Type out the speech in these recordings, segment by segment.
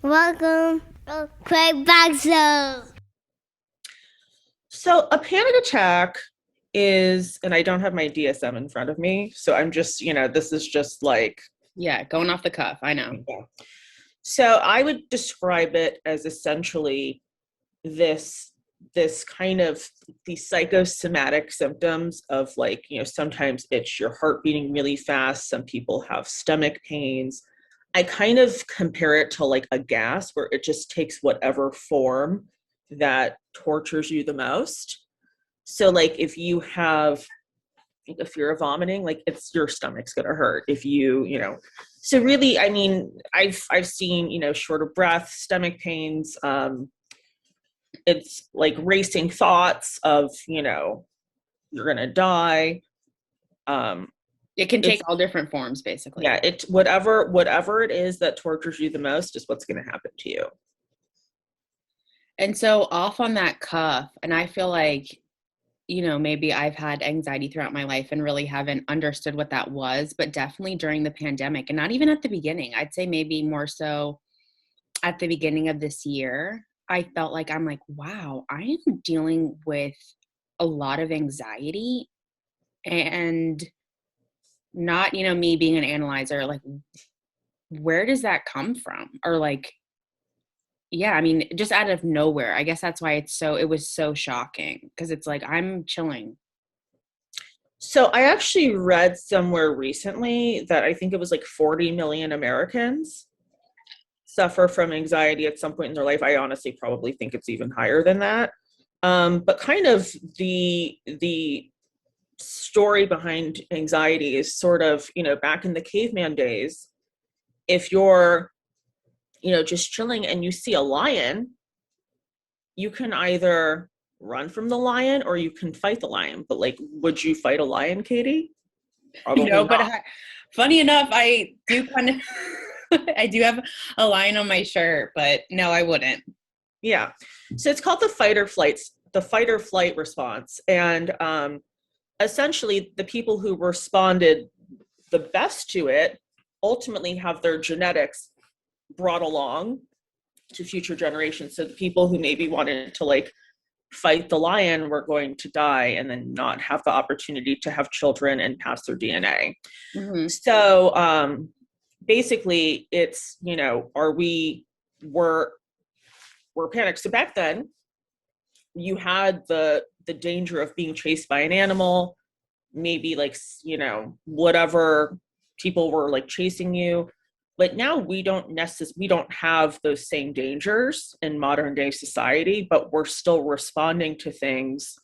Welcome to Craig Back Zone. So a panic attack is, and I don't have my DSM in front of me, so I'm just, this is just like, Yeah, going off the cuff. I know. yeah. So I would describe it as essentially this this kind of these psychosomatic symptoms of like, sometimes it's your heart beating really fast, some people have stomach pains. I kind of compare it to like a gas where it just takes whatever form that tortures you the most. So like if you have a fear of vomiting, like it's your stomach's gonna hurt. If so really, I mean, I've seen, short of breath, stomach pains. It's like racing thoughts of, you're gonna die. Um, It can it's take all different forms, basically. Yeah, it's whatever it is that tortures you the most is what's gonna happen to you. And so off on that cuff, and I feel like, maybe I've had anxiety throughout my life and really haven't understood what that was, but definitely during the pandemic and not even at the beginning. I'd say maybe more so at the beginning of this year. I felt like I'm like, wow, I am dealing with a lot of anxiety and not, me being an analyzer, like, where does that come from? Or like, yeah, I mean, just out of nowhere. I guess that's why it was so shocking because it's like I'm chilling. So I actually read somewhere recently that I think it was like 40 million Americans suffer from anxiety at some point in their life. I honestly probably think it's even higher than that. But kind of the story behind anxiety is sort of, back in the caveman days, if you're, just chilling and you see a lion, you can either run from the lion or you can fight the lion. But like, would you fight a lion, Katie? Probably No, but not. funny enough, I do kind of, I do have a line on my shirt, but no, I wouldn't. Yeah. So it's called the fight or flight response. And essentially, the people who responded the best to it ultimately have their genetics brought along to future generations. So the people who maybe wanted to like fight the lion were going to die and then not have the opportunity to have children and pass their DNA. Mm-hmm. So basically, it's, we're panicked. So back then, you had the danger of being chased by an animal, maybe like, whatever, people were like chasing you. But now we don't have those same dangers in modern day society, but we're still responding to things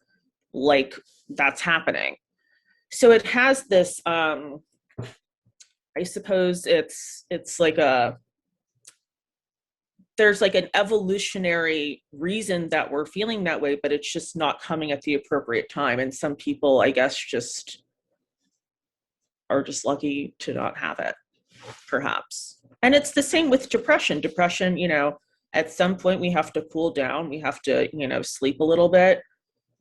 like that's happening. So it has this, I suppose it's like there's like an evolutionary reason that we're feeling that way, but it's just not coming at the appropriate time. And some people, I guess, just are just lucky to not have it, perhaps. And it's the same with depression. Depression, at some point we have to cool down, we have to, sleep a little bit.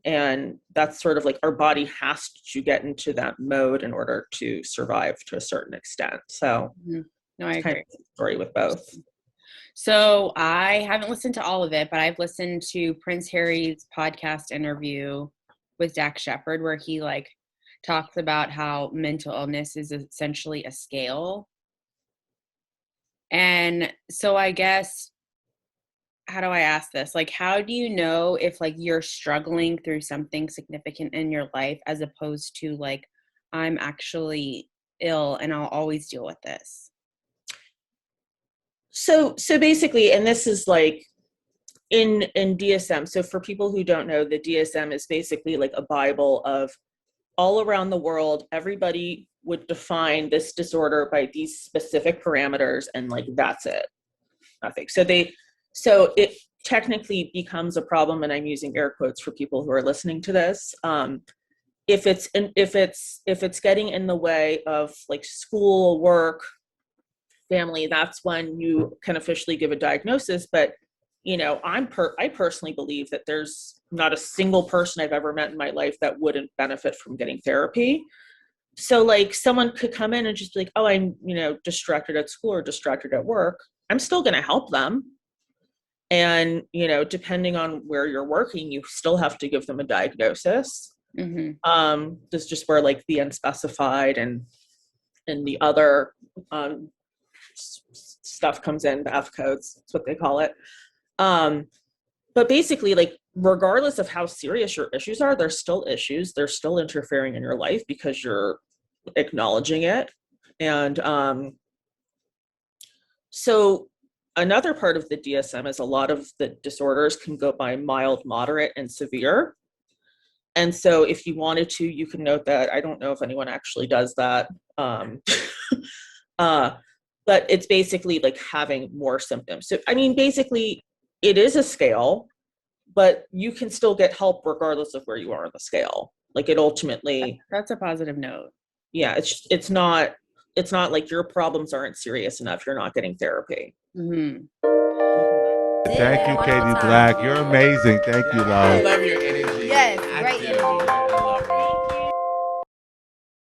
And that's sort of like our body has to get into that mode in order to survive to a certain extent. So Mm-hmm. No, I it's kind agree. of a story with both. So I haven't listened to all of it, but I've listened to Prince Harry's podcast interview with Dak Shepard, where he like talks about how mental illness is essentially a scale. And so I guess, how do I ask this? Like, how do you know if like you're struggling through something significant in your life as opposed to like, I'm actually ill and I'll always deal with this? So basically, and this is like in DSM. So for people who don't know, the DSM is basically like a Bible of all around the world. Everybody would define this disorder by these specific parameters, and like that's it, nothing. So it technically becomes a problem, and I'm using air quotes for people who are listening to this. If it's getting in the way of like school, work, family, that's when you can officially give a diagnosis. But I personally believe that there's not a single person I've ever met in my life that wouldn't benefit from getting therapy. So like someone could come in and just be like, oh, I'm, distracted at school or distracted at work. I'm still going to help them. And, you know, depending on where you're working, you still have to give them a diagnosis. This is just where like the unspecified and the other stuff comes in, the F codes, that's what they call it. But basically, like, regardless of how serious your issues are, there's still issues. They're still interfering in your life because you're acknowledging it. And so another part of the DSM is a lot of the disorders can go by mild, moderate, and severe. And so if you wanted to, you can note that. I don't know if anyone actually does that. But it's basically like having more symptoms. So, I mean, basically, it is a scale, but you can still get help regardless of where you are on the scale. Like, it ultimately, that's a positive note. Yeah, it's not like your problems aren't serious enough. You're not getting therapy. Thank you, Katie Black. You're amazing. Thank you, love. I love your energy. Yes, I great do. energy.